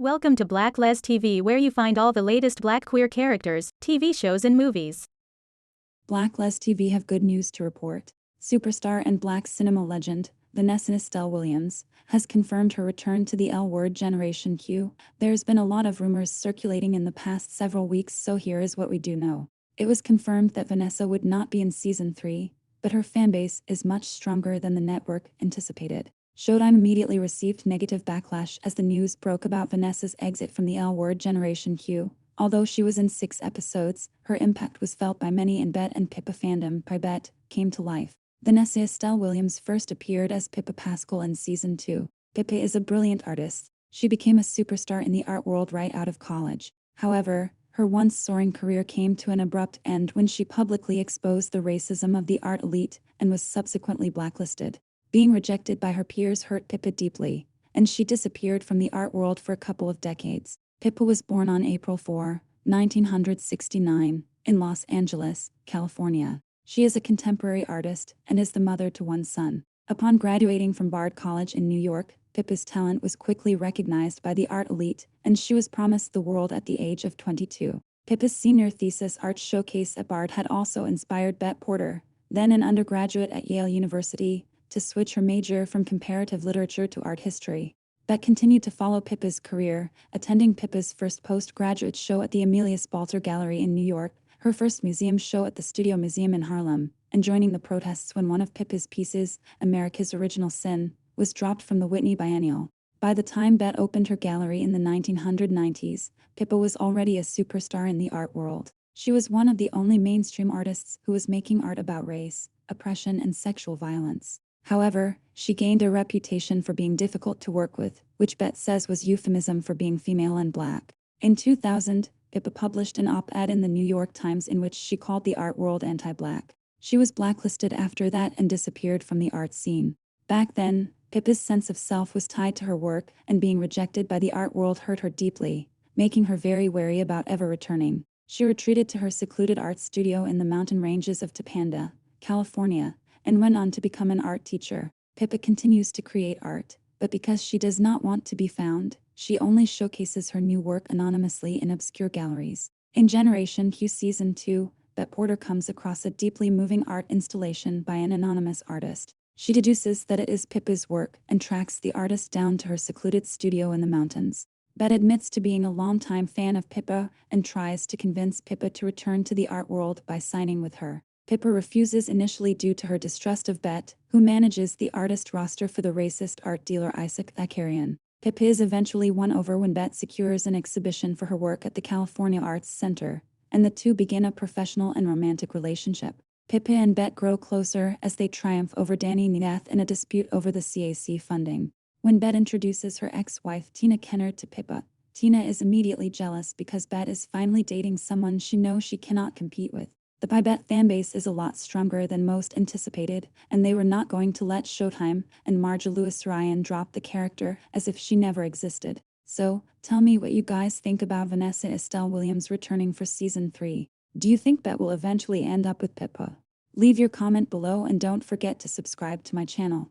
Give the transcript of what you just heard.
Welcome to Black Les TV, where you find all the latest Black queer characters, TV shows and movies. Black Les TV have good news to report. Superstar and Black cinema legend, Vanessa Estelle Williams, has confirmed her return to the L-word Generation Q. There's been a lot of rumors circulating in the past several weeks, so here is what we do know. It was confirmed that Vanessa would not be in Season 3, but her fanbase is much stronger than the network anticipated. Showtime immediately received negative backlash as the news broke about Vanessa's exit from the L-word Generation Q. Although she was in 6 episodes, her impact was felt by many in Bet and Pippa fandom. Pibette came to life. Vanessa Estelle Williams first appeared as Pippa Pascal in Season 2. Pippa is a brilliant artist. She became a superstar in the art world right out of college. However, her once soaring career came to an abrupt end when she publicly exposed the racism of the art elite and was subsequently blacklisted. Being rejected by her peers hurt Pippa deeply, and she disappeared from the art world for a couple of decades. Pippa was born on April 4, 1969, in Los Angeles, California. She is a contemporary artist and is the mother to one son. Upon graduating from Bard College in New York, Pippa's talent was quickly recognized by the art elite, and she was promised the world at the age of 22. Pippa's senior thesis art showcase at Bard had also inspired Bette Porter, then an undergraduate at Yale University, to switch her major from comparative literature to art history. Bette continued to follow Pippa's career, attending Pippa's first postgraduate show at the Amelia Spalter Gallery in New York, her first museum show at the Studio Museum in Harlem, and joining the protests when one of Pippa's pieces, America's Original Sin, was dropped from the Whitney Biennial. By the time Bette opened her gallery in the 1990s, Pippa was already a superstar in the art world. She was one of the only mainstream artists who was making art about race, oppression, and sexual violence. However, she gained a reputation for being difficult to work with, which Bette says was euphemism for being female and Black. In 2000, Pippa published an op-ed in the New York Times in which she called the art world anti-Black. She was blacklisted after that and disappeared from the art scene. Back then, Pippa's sense of self was tied to her work, and being rejected by the art world hurt her deeply, making her very wary about ever returning. She retreated to her secluded art studio in the mountain ranges of Topanga, California, and went on to become an art teacher. Pippa continues to create art, but because she does not want to be found, she only showcases her new work anonymously in obscure galleries. In Generation Q Season 2, Bette Porter comes across a deeply moving art installation by an anonymous artist. She deduces that it is Pippa's work and tracks the artist down to her secluded studio in the mountains. Bette admits to being a longtime fan of Pippa and tries to convince Pippa to return to the art world by signing with her. Pippa refuses initially due to her distrust of Bette, who manages the artist roster for the racist art dealer Isaac Zakarian. Pippa is eventually won over when Bette secures an exhibition for her work at the California Arts Center, and the two begin a professional and romantic relationship. Pippa and Bette grow closer as they triumph over Danny Neath in a dispute over the CAC funding. When Bette introduces her ex-wife Tina Kennard to Pippa, Tina is immediately jealous because Bette is finally dating someone she knows she cannot compete with. The Pibette fanbase is a lot stronger than most anticipated, and they were not going to let Showtime and Marja Lewis-Ryan drop the character as if she never existed. So, tell me what you guys think about Vanessa Estelle Williams returning for Season 3. Do you think Bette will eventually end up with Pippa? Leave your comment below and don't forget to subscribe to my channel.